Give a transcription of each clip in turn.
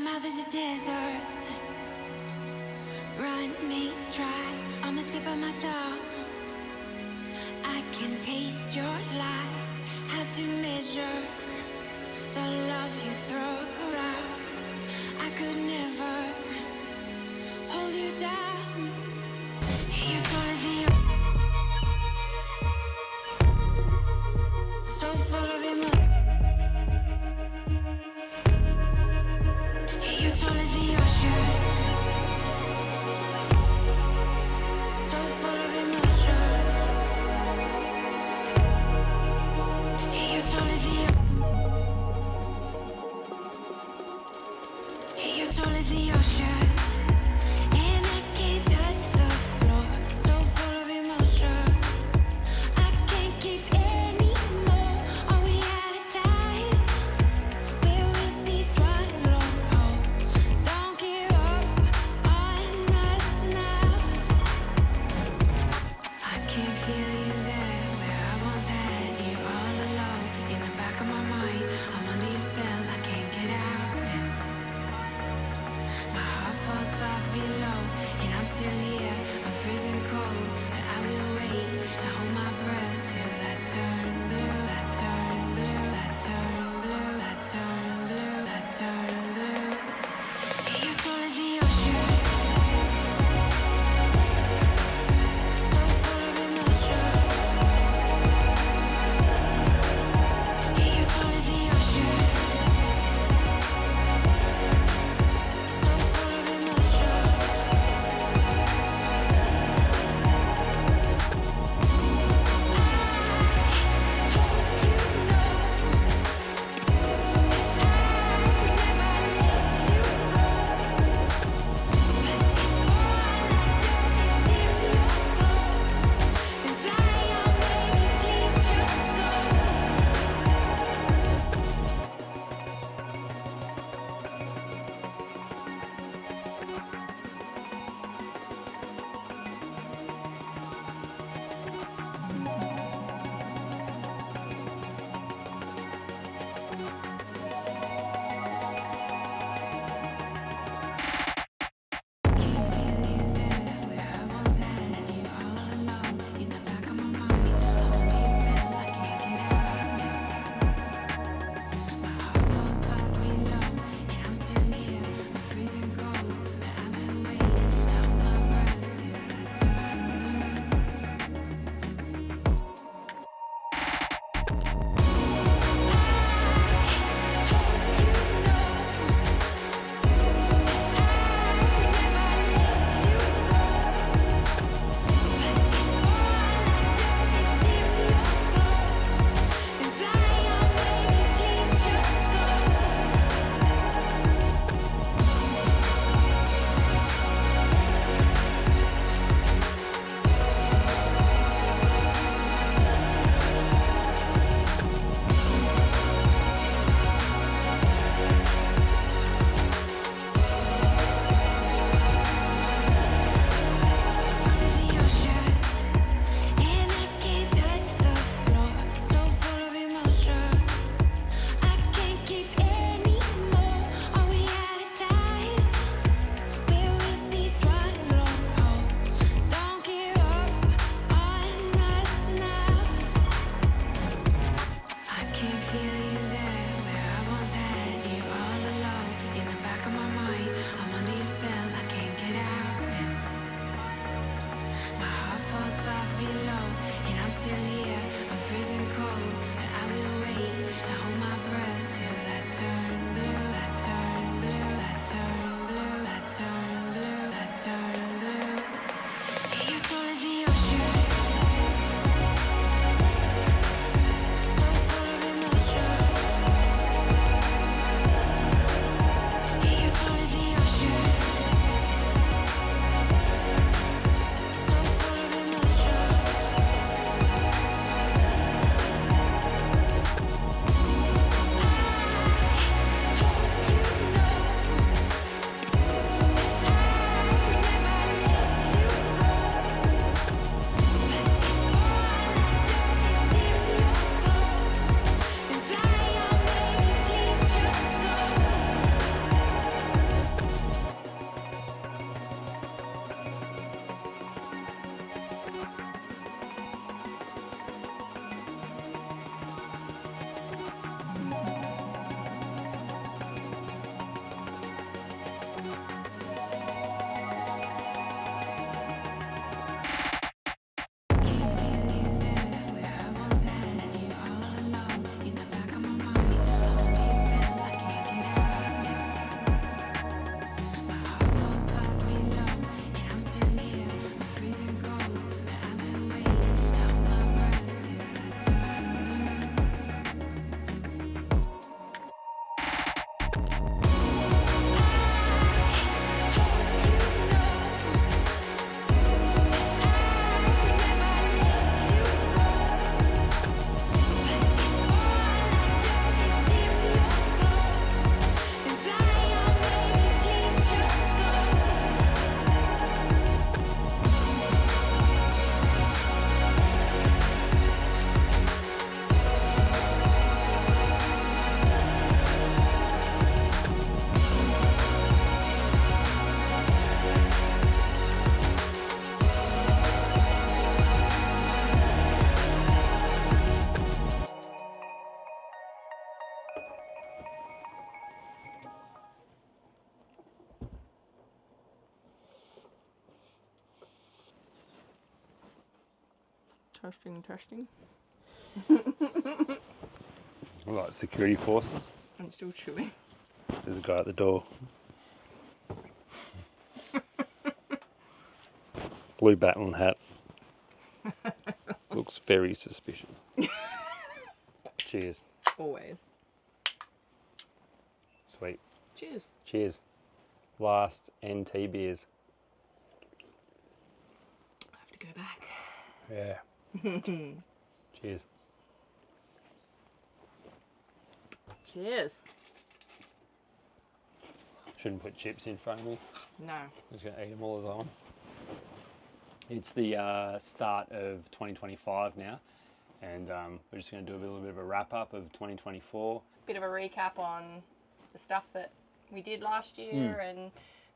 mouth is a desert, running dry on the tip of my tongue. I can taste your lies, how to measure the love you throw around. I could never hold you down. You're tall as the so full of emotion. You're tall as the ocean, so full of emotion. You're tall as the You're tall as the ocean, and I can't touch the floor. So full of emotion, I can't keep anymore. Are we out of time? Will we be swallowed whole? Don't give up on us now. I can feel you there, where I once had you all alone. In the back of my mind, I'm under your spell, I can't get out. My heart Testing. Like security forces. I'm still chewing. There's a guy at the door. Blue battling hat. Looks very suspicious. Cheers. Always. Sweet. Cheers. Cheers. Last NT beers. I have to go back. Yeah. Cheers. Cheers. Shouldn't put chips in front of me. No. I'm just going to eat them all as I want. It's the start of 2025 now, and we're just going to do a little bit of a wrap up of 2024. Bit of a recap on the stuff that we did last year and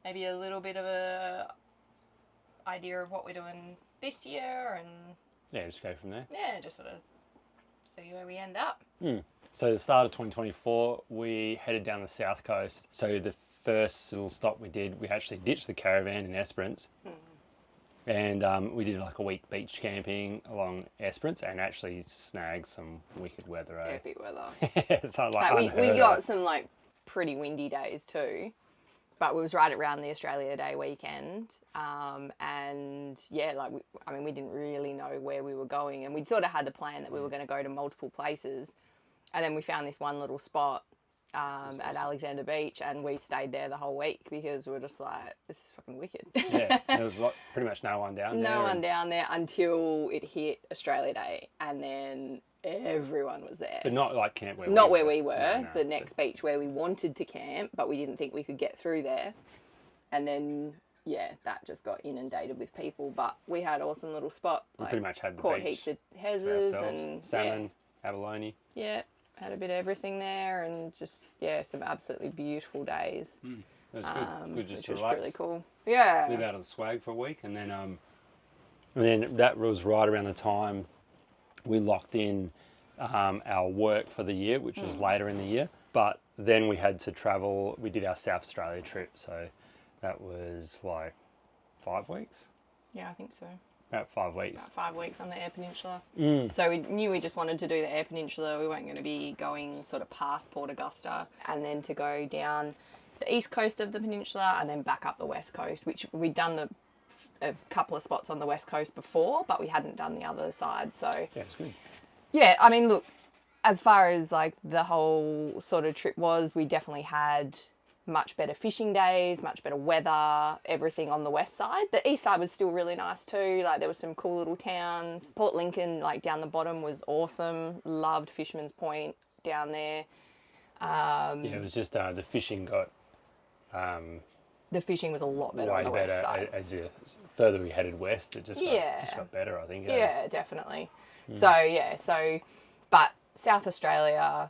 maybe a little bit of a idea of what we're doing this year, and Yeah, just go from there. yeah, just sort of see where we end up. So the start of 2024, we headed down the south coast. So the first little stop we did, we actually ditched the caravan in Esperance. And we did like a week beach camping along Esperance and actually snagged some wicked weather. Epic weather. So Like we got some like pretty windy days too, but it was right around the Australia Day weekend. And yeah, like we didn't really know where we were going, and we'd sort of had the plan that we were going to go to multiple places, and then we found this one little spot at Alexander Beach, and we stayed there the whole week because we were just like, this is fucking wicked. Yeah, there was pretty much no one down there. No one down there until it hit Australia Day, and then everyone was there. But not like camp where Not we where were. we were, No. the next beach where we wanted to camp, but we didn't think we could get through there. And then, yeah, that just got inundated with people. But we had an awesome little spot. We Like, pretty much had the caught beach heaps of to Hezzas ourselves. and Salmon, abalone. yeah, had a bit of everything there, and just some absolutely beautiful days. It was good. Good just Which to was relax. really cool. Yeah. Live out on swag for a week, and then that was right around the time we locked in our work for the year, which was later in the year. But then we had to travel. We did our South Australia trip, so that was like 5 weeks. Yeah, I think so. About 5 weeks. About 5 weeks on the Eyre Peninsula. So we knew we just wanted to do the Eyre Peninsula. We weren't going to be going sort of past Port Augusta, and then to go down the east coast of the peninsula and then back up the west coast, which we'd done a couple of spots on the west coast before, but we hadn't done the other side. So Yeah, it's good. yeah, I mean, look, as far as like the whole sort of trip was, we definitely had much better fishing days, much better weather, everything on the west side. The east side was still really nice too. Like there were some cool little towns. Port Lincoln, like down the bottom, was awesome. Loved Fisherman's Point down there. Yeah, it was just the fishing got The fishing was a lot better way on the west better side. as the further we headed west. It just got better, I think. Yeah, definitely. So, but South Australia,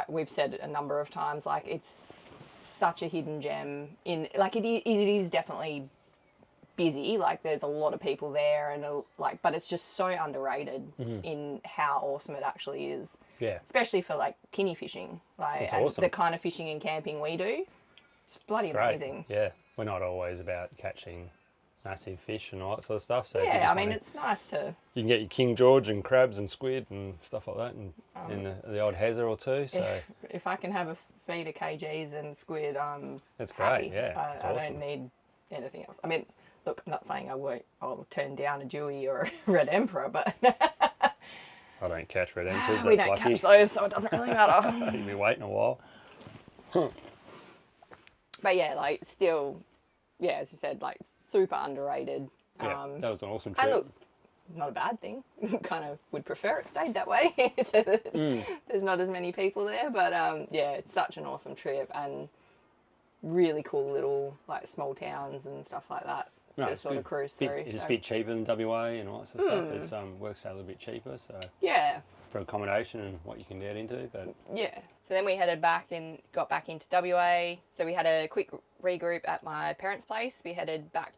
we've said it a number of times, like it's such a hidden gem in, like it is definitely busy, like there's a lot of people there and but it's just so underrated in how awesome it actually is. Yeah. Especially for like tinny fishing, like It's and awesome. the kind of fishing and camping we do. It's bloody Great. amazing. Yeah, we're not always about catching massive fish and all that sort of stuff. So if you Yeah, just I mean, wanna- it's nice to. you can get your King George and crabs and squid and stuff like that, and in the odd Hezza or two. So If I can have a feed of KGs and squid, that's happy. great. Yeah, it's I awesome. don't need anything else. I mean, look, I'm not saying I'll turn down a Dewey or a Red Emperor, but I don't catch red emperors. we That's don't lucky. catch those, so it doesn't really matter. You'll be waiting a while. But yeah, like still, yeah, as you said, like super underrated. Yeah, that was an awesome And trip. look, not a bad thing. Kind of would prefer it stayed that way, so that there's not as many people there. But yeah, it's such an awesome trip and really cool little like small towns and stuff like that No, to it's sort good. of cruise through. It's a bit cheaper than WA and all that sort of stuff. It works out a little bit cheaper, so Yeah, for accommodation and what you can get into. But yeah. So then we headed back and got back into WA. So we had a quick regroup at my parents' place. We headed back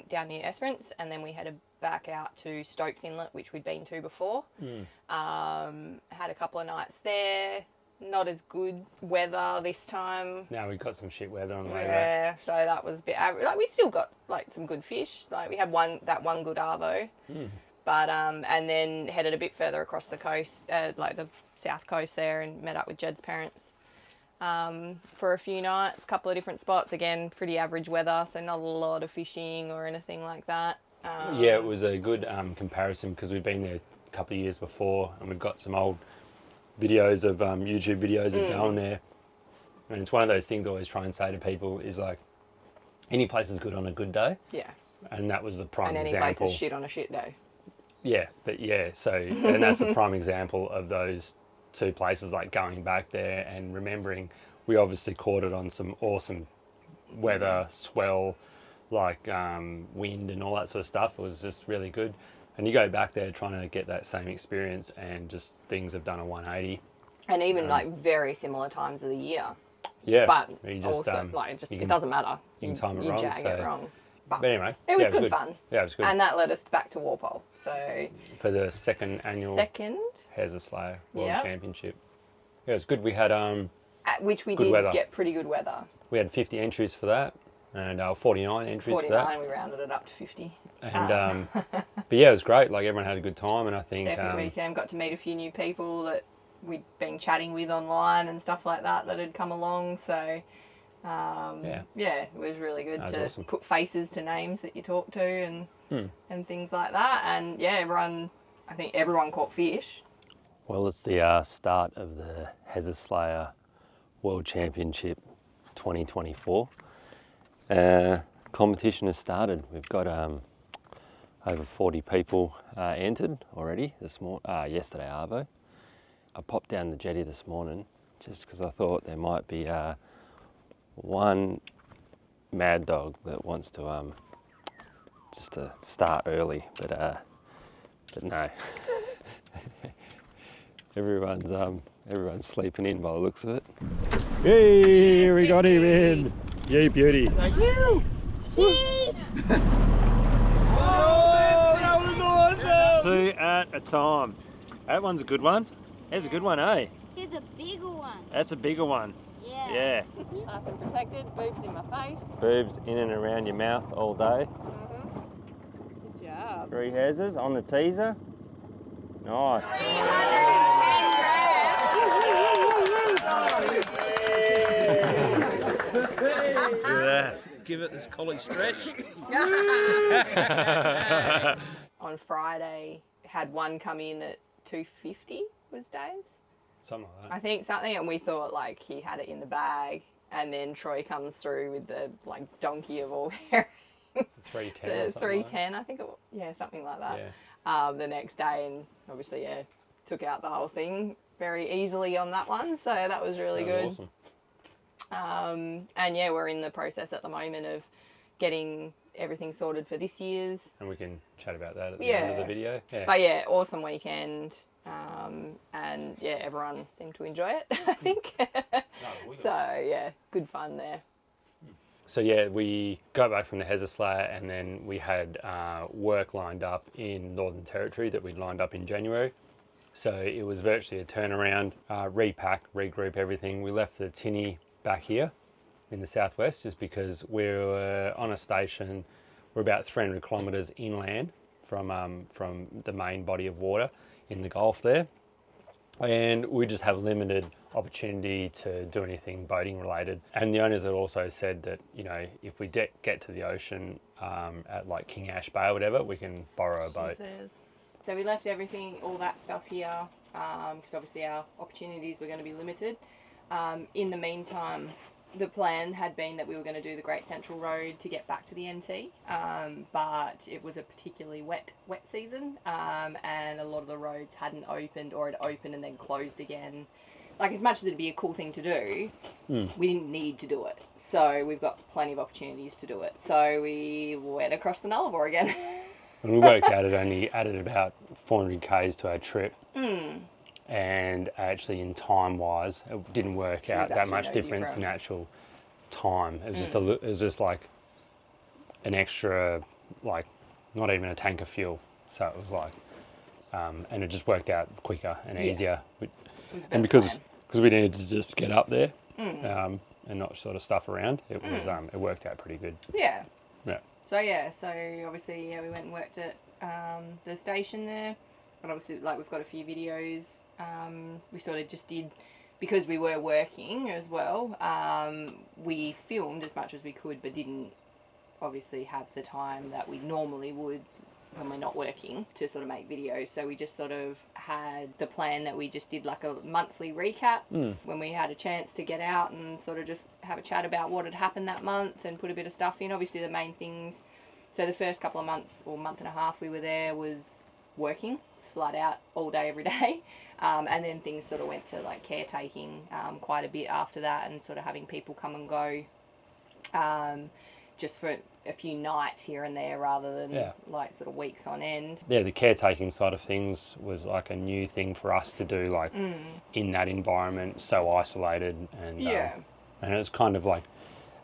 down near Esperance, and then we headed back out to Stokes Inlet, which we'd been to before. Had a couple of nights there. Not as good weather this time. now we've got some shit weather on the way back. Yeah, so that was a bit average. Like we still got like some good fish. Like we had one good arvo. But and then headed a bit further across the coast, like the south coast there, and met up with Jed's parents for a few nights, a couple of different spots. Again, pretty average weather, so not a lot of fishing or anything like that. Yeah, it was a good comparison because we'd been there a couple of years before, and we've got some old videos of YouTube videos of going there. And it's one of those things I always try and say to people is like, any place is good on a good day. Yeah. And that was the prime And any example. place is shit on a shit day. Yeah, but yeah, so, and that's the prime example of those two places, like going back there and remembering we obviously caught it on some awesome weather, swell, like wind and all that sort of stuff. It was just really good. And you go back there trying to get that same experience and just things have done a 180. And even like very similar times of the year. Yeah. But you just, also, like, it doesn't matter. You can time it wrong. Jag it wrong. But anyway. It was yeah, good fun. Yeah, it was good. And that led us back to Walpole. So For the second annual Hezza Slayer World Yep. Championship. Yeah, it was good. We had at which we Good did weather. get pretty good weather. we had 50 entries for that and 49 entries for that. 49, we rounded it up to 50. And but yeah, it was great. Like everyone had a good time, and I think Epic weekend. Got to meet a few new people that we'd been chatting with online and stuff like that had come along. So yeah, it was really good That was to awesome. put faces to names that you talk to and things like that. And yeah, I think everyone caught fish. well, it's the start of the Hezza Slayer World Championship 2024. Competition has started. We've got over 40 people entered already yesterday arvo. I popped down the jetty this morning just because I thought there might be one mad dog that wants to just to start early, but no. everyone's sleeping in by the looks of it. Hey, we got him in. Yay, beauty. Thank you. Two at a time. That one's a good one. That's a good one, eh? Here's a bigger one. That's a bigger one. Yeah. Yeah. Nice and protected, boobs in my face. Boobs in and around your mouth all day. Good job. 3 Hezzas on the teaser. Nice. Yeah. Give it this collie stretch. On Friday, had one come in at 250 was Dave's. Something like that. I think something, and we thought like he had it in the bag, and then Troy comes through with the like donkey of all herring. 310. The or something like 310, I think it was, yeah, something like that. Yeah. The next day, and obviously, yeah, took out the whole thing very easily on that one, so that was really That good. was awesome. And yeah, we're in the process at the moment of getting everything sorted for this year's. And we can chat about that at the end of the video. Yeah. But yeah, awesome weekend. And yeah, everyone seemed to enjoy it, I think. So yeah, good fun there. So yeah, we got back from the Hezza Slayer, and then we had work lined up in Northern Territory that we'd lined up in January. So it was virtually a turnaround, repack, regroup everything. We left the tinny back here in the southwest just because we were on a station. We're about 300 kilometres inland from the main body of water in the Gulf there. And we just have limited opportunity to do anything boating related. And the owners had also said that, you know, if we get to the ocean at like King Ash Bay or whatever, we can borrow a boat. So we left everything, all that stuff here, because obviously our opportunities were going to be limited. In the meantime, the plan had been that we were going to do the Great Central Road to get back to the NT, but it was a particularly wet season, and a lot of the roads hadn't opened or had opened and then closed again. Like, as much as it'd be a cool thing to do, we didn't need to do it. So we've got plenty of opportunities to do it. So we went across the Nullarbor again. And we worked out it only added about 400 k's to our trip. And actually, in time-wise, it didn't work out that much difference in actual time. It was just it was just like an extra, like, not even a tank of fuel. So it was like, and it just worked out quicker and easier. And because we needed to just get up there and not sort of stuff around, it was it worked out pretty good. Yeah. Yeah. So obviously we went and worked at the station there, and obviously like we've got a few videos. We sort of just did, because we were working as well. We filmed as much as we could, but didn't obviously have the time that we normally would when we're not working to sort of make videos. So we just sort of had the plan that we just did like a monthly recap when we had a chance to get out and sort of just have a chat about what had happened that month and put a bit of stuff in. Obviously the main things, so the first couple of months or month and a half we were there was working flat out all day every day, and then things sort of went to like caretaking quite a bit after that, and sort of having people come and go just for a few nights here and there rather than like sort of weeks on end. Yeah, the caretaking side of things was like a new thing for us to do, like in that environment, so isolated, and and it was kind of like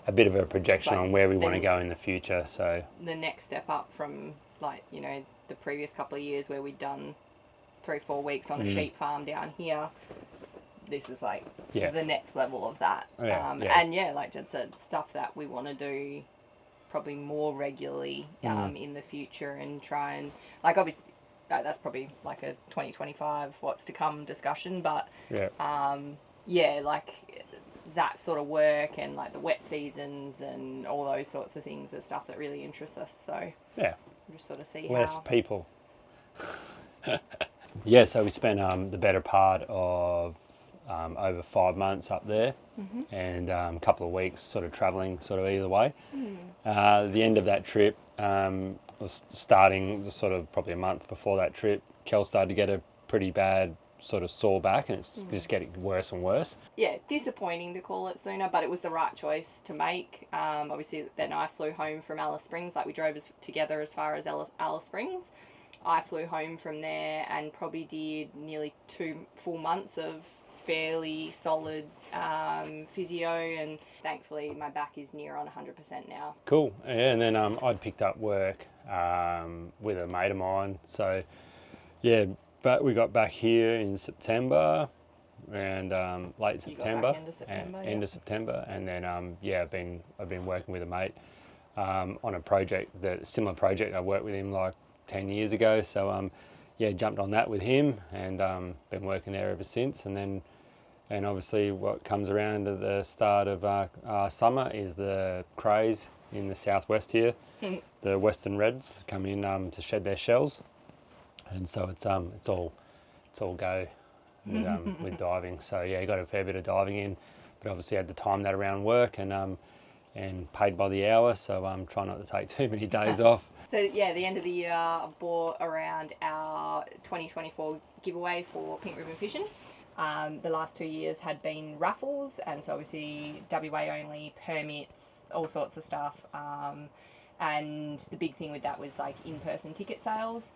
a bit of a projection on where we want to go in the future. So the next step up from, like, you know, the previous couple of years where we'd done 3-4 weeks on a sheep farm down here, this is like the next level of that. And like Jed said, stuff that we want to do probably more regularly in the future, and try and, like, obviously that's probably like a 2025 what's to come discussion, but like that sort of work and like the wet seasons and all those sorts of things are stuff that really interests us. So we'll just sort of see less how people. So we spent the better part of over 5 months up there, and a couple of weeks sort of travelling sort of either way. The end of that trip was starting sort of probably a month before that trip. Kel started to get a pretty bad sort of sore back, and it's just getting worse and worse. Yeah, disappointing to call it sooner, but it was the right choice to make. Obviously then I flew home from Alice Springs, like we drove together as far as Alice Springs. I flew home from there and probably did nearly 2 full months of fairly solid physio, and thankfully my back is near on 100% now. Cool. Yeah, and then I'd picked up work with a mate of mine. So but we got back here in September, and late September, end of September, and then I've been working with a mate on a project, similar project. I worked with him like 10 years ago, so jumped on that with him, and been working there ever since. And obviously what comes around at the start of summer is the craze in the southwest here. The western reds come in to shed their shells, and so it's all go with diving. So got a fair bit of diving in, but obviously had to time that around work, and paid by the hour, so try not to take too many days off. So the end of the year I bought around our 2024 giveaway for Pink Ribbon Fishin. The last 2 years had been raffles, and so obviously WA only, permits, all sorts of stuff. And the big thing with that was like in-person ticket sales.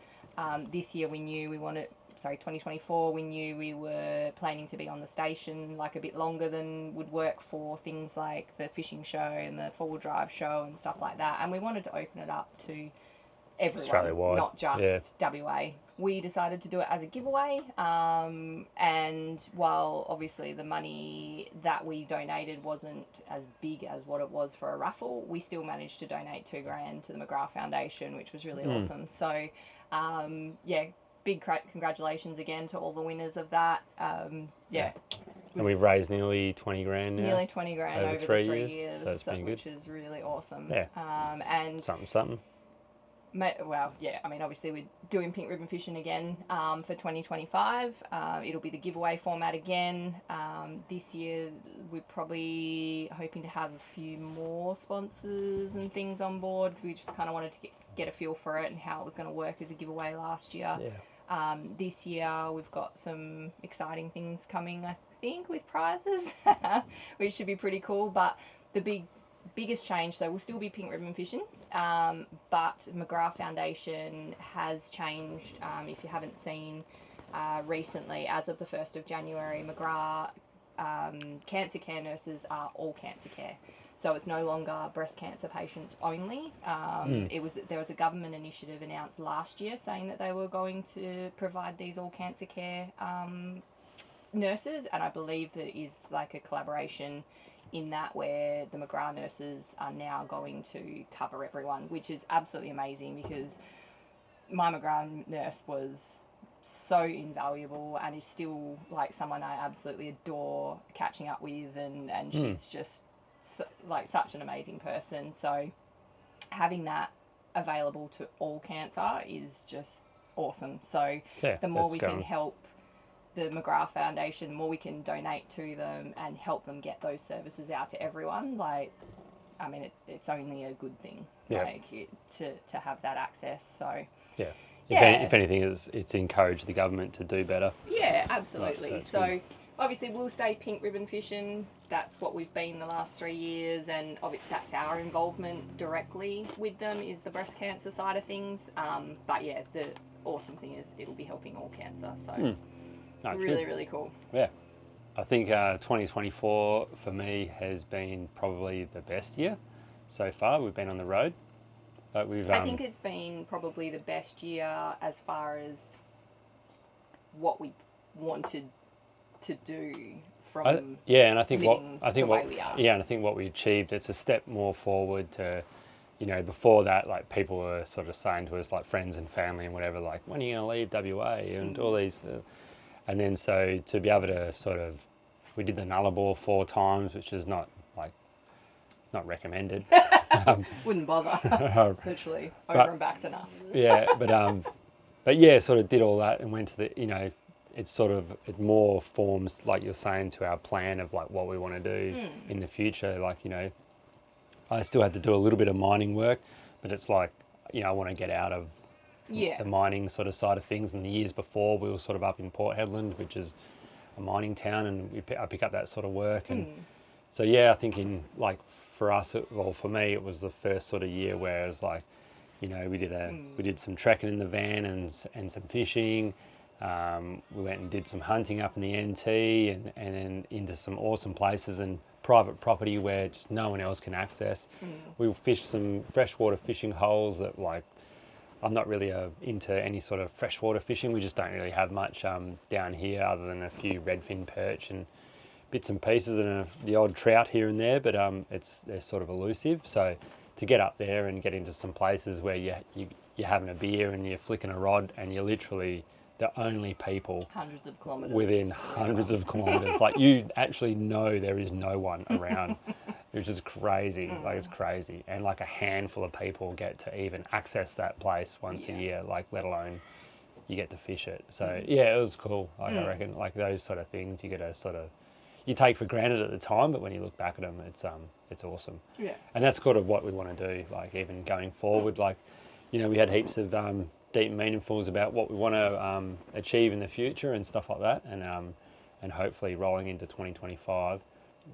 This year 2024, we knew we were planning to be on the station like a bit longer than would work for things like the fishing show and the four-wheel drive show and stuff like that. And we wanted to open it up to everyone, Australia-wide, not just WA. We decided to do it as a giveaway, and while obviously the money that we donated wasn't as big as what it was for a raffle, we still managed to donate $2,000 to the McGrath Foundation, which was really awesome. So big congratulations again to all the winners of that. And we've raised nearly $20,000 now. Nearly $20,000 over 3 the 3 years, so it's been good. which is really awesome. Yeah. And something. Well, yeah, I mean, obviously we're doing Pink Ribbon Fishin again for 2025. It'll be the giveaway format again. This year we're probably hoping to have a few more sponsors and things on board. We just kind of wanted to get a feel for it and how it was going to work as a giveaway last year. Yeah. This year we've got some exciting things coming, I think, with prizes, which should be pretty cool. But the biggest change, so we'll still be Pink Ribbon Fishing, but McGrath Foundation has changed. If you haven't seen recently, as of the 1st of January, McGrath cancer care nurses are all cancer care. So it's no longer breast cancer patients only. There was a government initiative announced last year saying that they were going to provide these all cancer care nurses, and I believe that it is like a collaboration in that where the McGrath nurses are now going to cover everyone, which is absolutely amazing because my McGrath nurse was so invaluable and is still like someone I absolutely adore catching up with, and she's just like such an amazing person. So having that available to all cancer is just awesome. So the more we can help the McGrath Foundation, the more we can donate to them and help them get those services out to everyone. Like, I mean, it's only a good thing, like to have that access. So if anything, it's encouraged the government to do better. Yeah, absolutely. Right, so obviously we'll stay Pink Ribbon Fishing. That's what we've been the last 3 years, and that's our involvement directly with them, is the breast cancer side of things. But yeah, the awesome thing is it'll be helping all cancer. So really cool. Yeah. I think 2024 for me has been probably the best year so far. We've been on the road. But I think it's been probably the best year as far as what we wanted to do from and I think what we achieved, it's a step more forward to, you know, before that, like people were sort of saying to us, like friends and family and whatever, like, when are you going to leave WA and all these, and then so to be able to sort of, we did the Nullarbor 4 times, which is not recommended. Wouldn't bother. Literally, over and back's enough. But yeah, sort of did all that and went to the, you know, it more forms, like you're saying, to our plan of like what we want to do in the future. Like, you know, I still had to do a little bit of mining work, but it's like, you know, I want to get out of the mining sort of side of things. And the years before, we were sort of up in Port Hedland, which is a mining town, and I pick up that sort of work. And so yeah, I think in like for us, for me, it was the first sort of year where it was like, you know, we did some trekking in the van and some fishing. We went and did some hunting up in the NT and then into some awesome places and private property where just no one else can access. We fished some freshwater fishing holes that, like, I'm not really into any sort of freshwater fishing. We just don't really have much down here other than a few redfin perch and bits and pieces and the odd trout here and there, but they're sort of elusive. So to get up there and get into some places where you're having a beer and you're flicking a rod and you're literally the only people hundreds of kilometres within hundreds of kilometres. Like, you actually know there is no one around, which is crazy. Like, it's crazy. And like a handful of people get to even access that place once a year, like, let alone you get to fish it. So yeah, it was cool. Like, I reckon, like, those sort of things you get to sort of, you take for granted at the time, but when you look back at them, it's awesome. Yeah. And that's kind of what we want to do, like, even going forward. Like, you know, we had heaps of deep meaningfuls about what we want to achieve in the future and stuff like that, and hopefully rolling into 2025,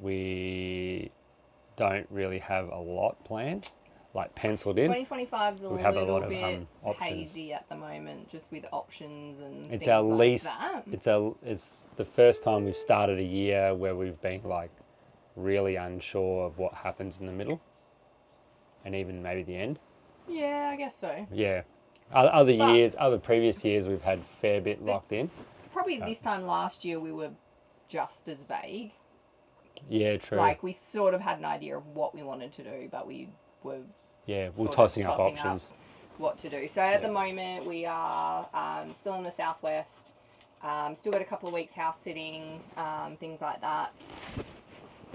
we don't really have a lot planned, like penciled in. 2025 is a little bit hazy at the moment, just with options and it's things our like least. that. It's the first time we've started a year where we've been like really unsure of what happens in the middle, and even maybe the end. Yeah, I guess so. Yeah. Other previous years, we've had a fair bit locked in. Probably this time last year, we were just as vague. Yeah, true. Like, we sort of had an idea of what we wanted to do, but we were tossing up options. What to do. So at the moment, we are still in the southwest. Still got a couple of weeks house sitting, things like that.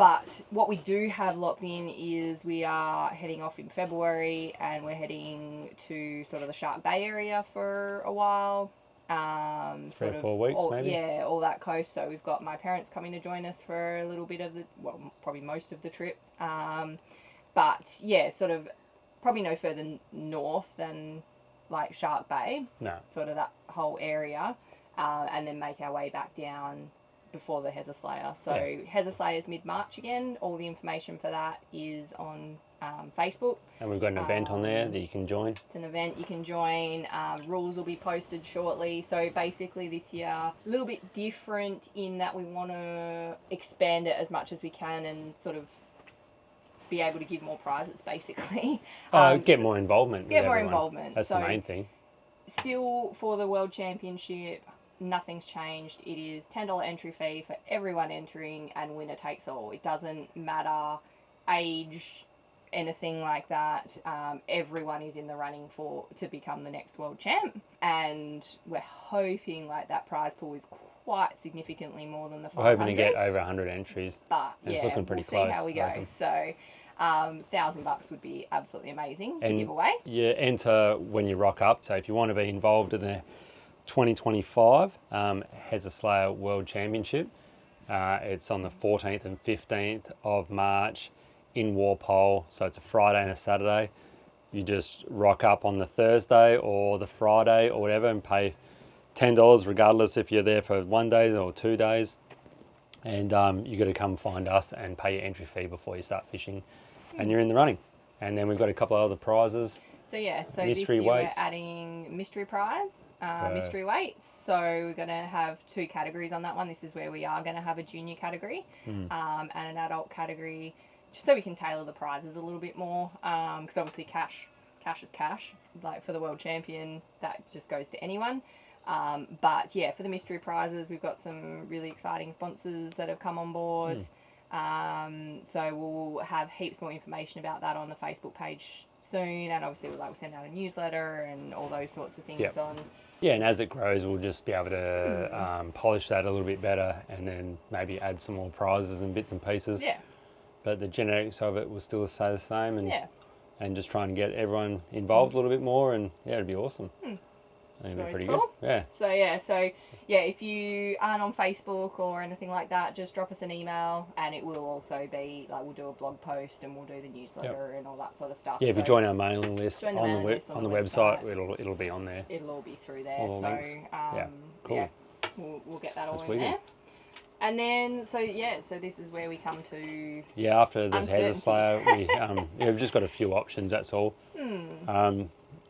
But what we do have locked in is we are heading off in February, and we're heading to sort of the Shark Bay area for a while. 3 or 4 weeks, maybe? Yeah, all that coast. So we've got my parents coming to join us for a little bit of probably most of the trip. But yeah, sort of probably no further north than like Shark Bay. No. Sort of that whole area. And then make our way back down before the Hezza Slayer. So Hezza Slayer is mid-March again. All the information for that is on Facebook. And we've got an event on there that you can join. It's an event you can join. Rules will be posted shortly. So basically this year, a little bit different in that we want to expand it as much as we can and sort of be able to give more prizes, basically. Get more involvement. Get with more everyone. involvement. That's the main thing. Still, for the World Championship, nothing's changed. It is $10 entry fee for everyone entering, and winner takes all. It doesn't matter age, anything like that. Everyone is in the running to become the next world champ, and we're hoping like that prize pool is quite significantly more than the 500. We're hoping to get over 100 entries. But it's looking pretty we'll close. See how we go. So. $1,000 would be absolutely amazing to give away. You enter when you rock up. So if you want to be involved in the 2025 Hezza Slayer World Championship, it's on the 14th and 15th of March in Walpole. So it's a Friday and a Saturday. You just rock up on the Thursday or the Friday or whatever and pay $10 regardless if you're there for 1 day or 2 days. And you got to come find us and pay your entry fee before you start fishing. And you're in the running. And then we've got a couple of other prizes. So yeah, so mystery this year weights. We're adding mystery prize, mystery weights. So we're going to have 2 categories on that one. This is where we are going to have a junior category and an adult category, just so we can tailor the prizes a little bit more. Because obviously cash is cash. Like for the world champion, that just goes to anyone. But yeah, for the mystery prizes, we've got some really exciting sponsors that have come on board. So we'll have heaps more information about that on the Facebook page soon, and obviously we'll send out a newsletter and all those sorts of things on. Yeah, and as it grows, we'll just be able to polish that a little bit better, and then maybe add some more prizes and bits and pieces. Yeah. But the genetics of it will still stay the same, and just try and get everyone involved a little bit more, and yeah, it'd be awesome. I think it'd be pretty good. Yeah. So if you aren't on Facebook or anything like that, just drop us an email, and it will also be like we'll do a blog post and we'll do the newsletter and all that sort of stuff. Yeah, if you join our mailing list on the website, it'll be on there. It'll all be through there. All the links. Cool. Yeah, we'll get that all in there. And then so this is where we come to after the Hezza Slayer, we've just got a few options. That's all.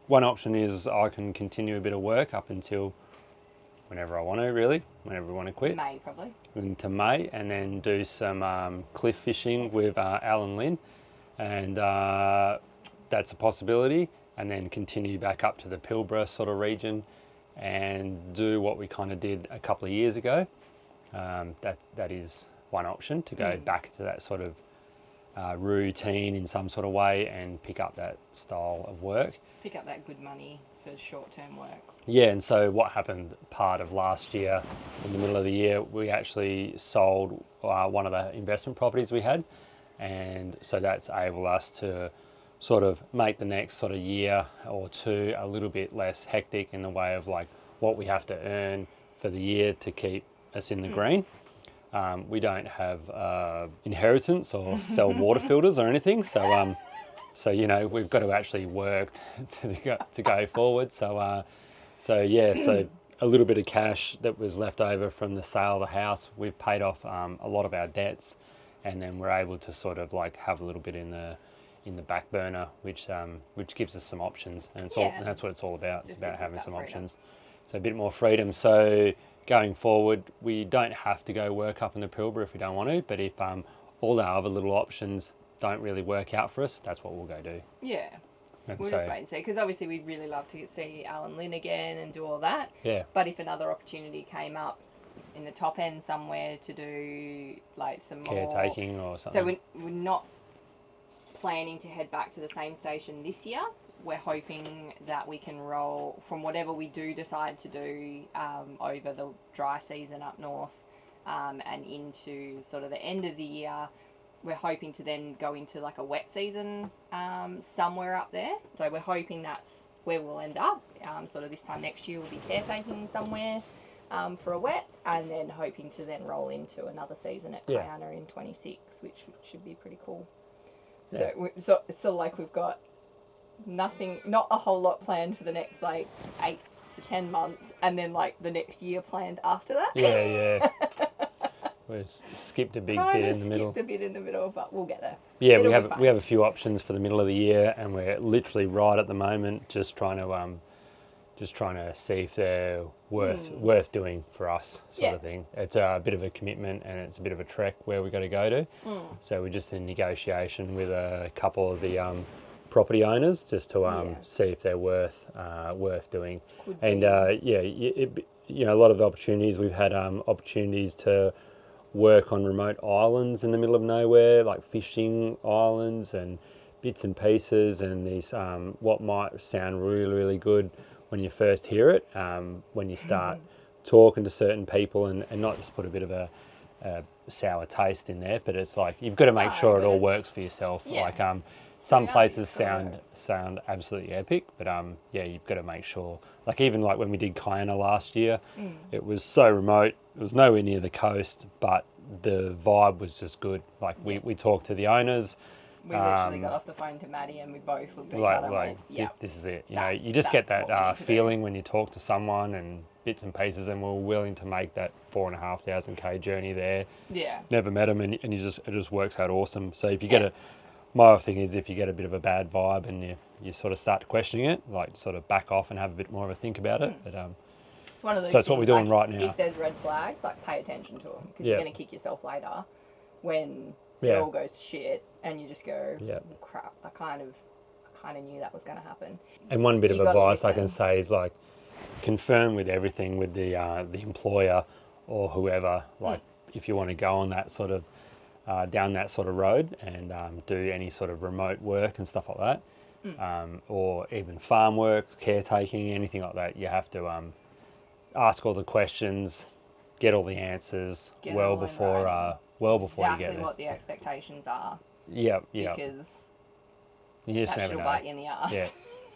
One option is I can continue a bit of work up until whenever I want to, really, whenever we want to quit. May, probably. Into May, and then do some cliff fishing with Alan Lynn, and that's a possibility. And then continue back up to the Pilbara sort of region and do what we kind of did a couple of years ago. That is one option, to go back to that sort of routine in some sort of way and pick up that style of work. Pick up that good money for short-term work. Yeah, and so what happened part of last year, in the middle of the year, we actually sold one of the investment properties we had, and so that's enabled us to sort of make the next sort of year or two a little bit less hectic in the way of like what we have to earn for the year to keep us in the green. We don't have inheritance or sell water filters or anything, so we've got to actually work to go forward. So a little bit of cash that was left over from the sale of the house, we've paid off a lot of our debts, and then we're able to sort of like have a little bit in the back burner, which gives us some options, and and that's what it's all about. It's about having some options, so a bit more freedom. So going forward, we don't have to go work up in the Pilbara if we don't want to, but if all our other little options don't really work out for us, that's what we'll go do. Yeah. We'll just wait and see, because obviously we'd really love to see Alan Lynn again and do all that. Yeah. But if another opportunity came up in the top end somewhere to do like some caretaking or something. So we're not planning to head back to the same station this year. We're hoping that we can roll from whatever we do decide to do over the dry season up north and into sort of the end of the year. we're hoping to then go into like a wet season somewhere up there. So we're hoping that's where we'll end up. Sort of this time next year we'll be caretaking somewhere for a wet, and then hoping to then roll into another season at Kayana in 26, which should be pretty cool. Yeah. So it's sort of like we've got not a whole lot planned for the next like 8 to 10 months, and then like the next year planned after that. Yeah. We skipped a bit in the middle. Skipped a bit in the middle, but we'll get there. Yeah, It'll we be fun. have a few options for the middle of the year, and we're literally right at the moment just trying to see if they're worth doing for us, sort of thing. It's a bit of a commitment and it's a bit of a trek where we got to go to. So we're just in negotiation with a couple of the property owners just to see if they're worth doing. And a lot of the opportunities we've had opportunities to work on remote islands in the middle of nowhere, like fishing islands and bits and pieces, and these what might sound really good when you first hear it, when you start talking to certain people and not just put a bit of a sour taste in there, but it's like you've got to make sure it all works for yourself. Like some places sound absolutely epic, but you've got to make sure. Like even like when we did Kayana last year, it was so remote. It was nowhere near the coast, but the vibe was just good. Like we talked to the owners. We literally got off the phone to Maddie and we both looked at each other and went, this is it. You just get that feeling when you talk to someone and bits and pieces, and we're willing to make that 4,500 k journey there. Yeah. Never met them, and it just works out awesome. So if you get my thing is if you get a bit of a bad vibe and you sort of start questioning it, like sort of back off and have a bit more of a think about it. But it's one of those so that's what we're doing like, right now. If there's red flags, like pay attention to them, because you're going to kick yourself later when it all goes to shit and you just go, well, crap, I kind of knew that was going to happen. And one bit of advice I can say is like confirm with everything with the employer or whoever, like if you want to go on that sort of down that sort of road and do any sort of remote work and stuff like that, or even farm work, caretaking, anything like that, you have to ask all the questions, get all the answers well before you get there. Exactly what the expectations are. Yep. Because you just that never shit'll know. bite you in the ass. Yeah.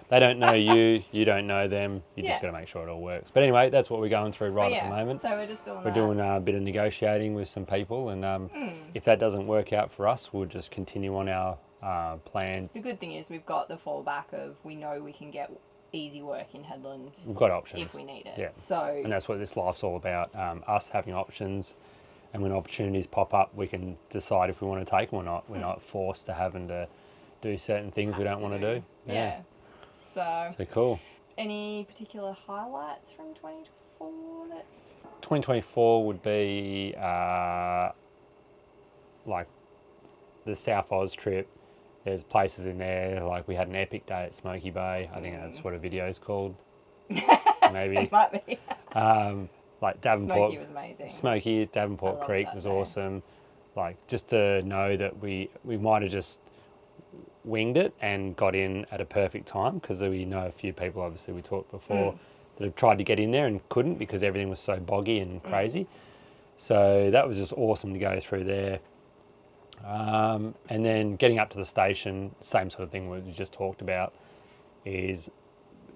They don't know you, you don't know them. You just got to make sure it all works. But anyway, that's what we're going through at the moment. So we're just doing We're doing a bit of negotiating with some people, and if that doesn't work out for us, we'll just continue on our plan. The good thing is we've got the fallback of we know we can get easy work in Headland. We've got options if we need it. Yeah. So and that's what this life's all about. Us having options, and when opportunities pop up, we can decide if we want to take them or not. We're not forced to having to do certain things we don't want to do. Yeah. So cool. Any particular highlights from 2024? 2024 would be like the South Oz trip. There's places in there, like we had an epic day at Smoky Bay. I think that's what a video's called. Maybe. It might be. Like Davenport. Smoky was amazing. Smoky, Davenport Creek was awesome. Like just to know that we might have just winged it and got in at a perfect time, because we know a few people, obviously we talked before, that have tried to get in there and couldn't because everything was so boggy and crazy. So that was just awesome to go through there. And then getting up to the station, same sort of thing we just talked about, is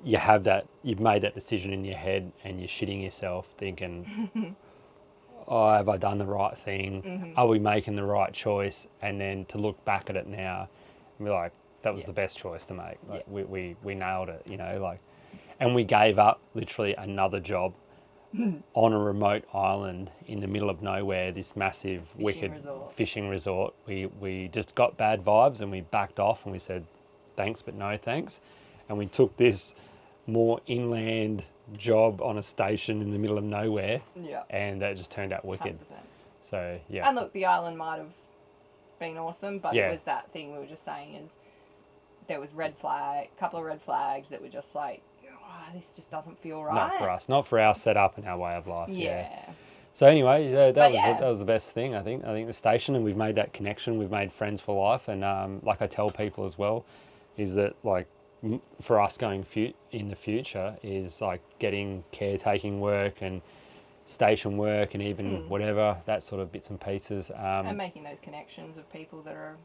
you've made that decision in your head and you're shitting yourself thinking, oh, have I done the right thing? Are we making the right choice? And then to look back at it now and be like, that was the best choice to make. Like we nailed it, and we gave up literally another job on a remote island in the middle of nowhere, this massive fishing resort. We just got bad vibes and we backed off and we said, thanks, but no thanks. And we took this more inland job on a station in the middle of nowhere. Yeah. And that just turned out wicked. 100%. So, yeah. And look, the island might have been awesome, but it was that thing we were just saying is there was a couple of red flags that were just like, oh, this just doesn't feel right. Not for us, not for our setup and our way of life. Yeah. So anyway, that was the best thing, I think. I think the station, and we've made that connection. We've made friends for life, and like I tell people as well, is that like for us going in the future is like getting caretaking work and station work and even whatever, that sort of bits and pieces. And making those connections of people that are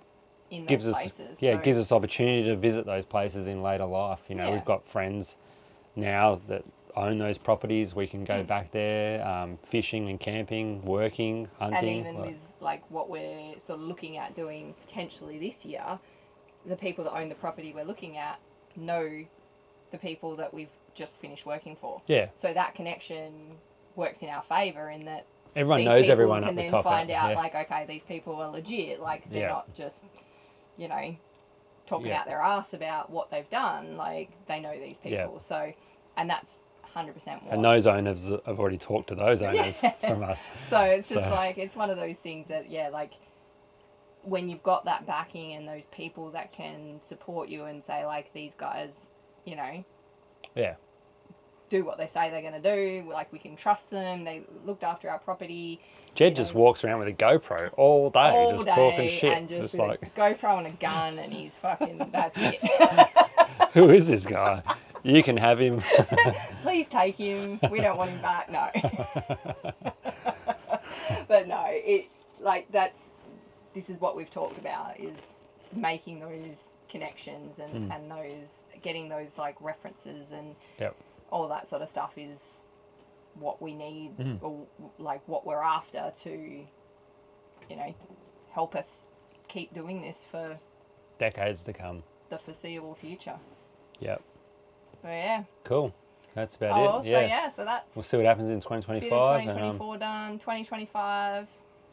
in gives those us places. yeah, So- it gives us opportunity to visit those places in later life. You know, Yeah. we've got friends now that own those properties. We can go back there, fishing and camping, working, hunting. And even with like what we're sort of looking at doing potentially this year, the people that own the property we're looking at know the people that we've just finished working for. Yeah, So that connection works in our favour in that everyone these knows people everyone can up the then top. find out yeah. like, okay, these people are legit. Like they're Yeah. not just, you know, talking Yeah. out their ass about what they've done. Like they know these people. Yeah. So, and that's 100% what. And those owners have already talked to those owners Yeah. from us. So it's just So- like, it's one of those things that, yeah, like when you've got that backing and those people that can support you and say like, these guys, you know, Yeah, do what they say they're going to do. Like we can trust them. They looked after our property. Jed You just know, walks around with a GoPro all day, all just day talking shit. and just It's with like, a GoPro and a gun and he's fucking, that's it. who is this guy? You can have him. Please take him. We don't want him back. No. But no, it like this is what we've talked about, is making those connections and those getting those like references and Yep. all that sort of stuff is what we need or like what we're after to, you know, help us keep doing this for Decades to come. the foreseeable future. Yep. So yeah. Cool. That's about it. So yeah, so that's We'll see what happens in bit of 2025. 2024 done, 2025,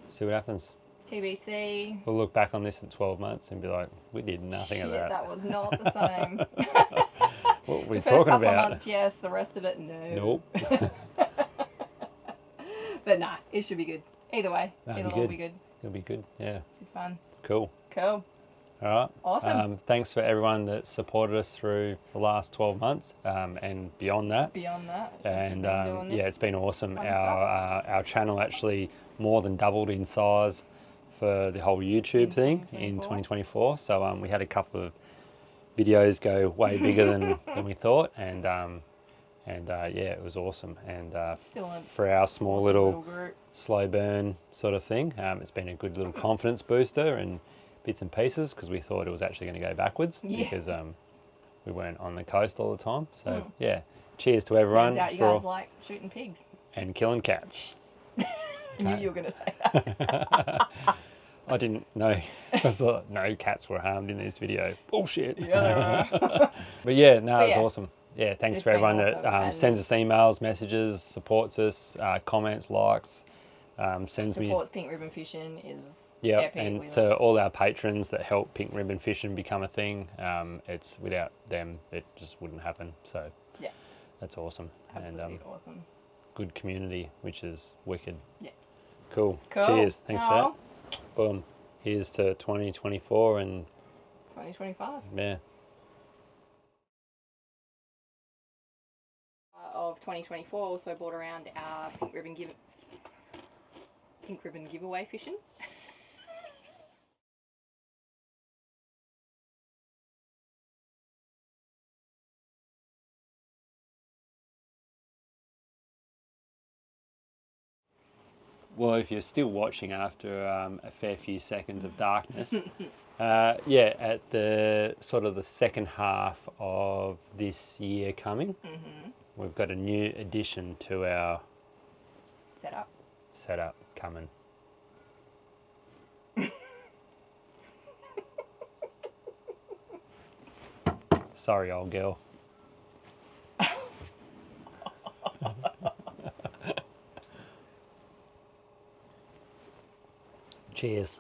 See what happens. TBC. We'll look back on this in 12 months and be like, we did nothing Shit, of that. that was not the same. What were we The first talking couple about? of months, yes. The rest of it, no. Nope. But nah, it should be good. Either way, That'd be it'll all good. be good. It'll be good. Yeah. Be fun. Cool. Cool. All right. Awesome. Thanks for everyone that supported us through the last 12 months and beyond that. Beyond that, since And we've been doing yeah, this it's been awesome. fun Our channel actually more than doubled in size for the whole YouTube thing in 2024. So we had a couple of videos go way bigger than we thought, and yeah, it was awesome. And Still a for our small awesome little group. slow burn sort of thing, it's been a good little confidence booster and bits and pieces, because we thought it was actually going to go backwards Yeah. because we weren't on the coast all the time. So yeah, cheers to everyone Turns out you for guys like shooting pigs. and killing cats. I knew you were going to say that. I didn't know. I thought no cats were harmed in this video. Bullshit. Yeah. But yeah, no, it was yeah. awesome. Yeah, thanks It's for been everyone awesome, that and- sends us emails, messages, supports us, comments, likes, sends me. Supports Pink Ribbon Fishin is Yeah, epic. and We to all our patrons that help Pink Ribbon Fishin become a thing, it's without them it just wouldn't happen. So Yeah. that's awesome. absolutely And awesome. good community, which is wicked. Yeah. Cool. Cool. Cheers. Thanks for Aw. that. Boom. Here's to 2024 and 2025. yeah. Of 2024 also brought around our Pink Ribbon giveaway fishing. Well, if you're still watching after a fair few seconds of darkness, yeah, at the sort of the second half of this year coming, we've got a new addition to our Setup. coming. Sorry, old girl. Cheers.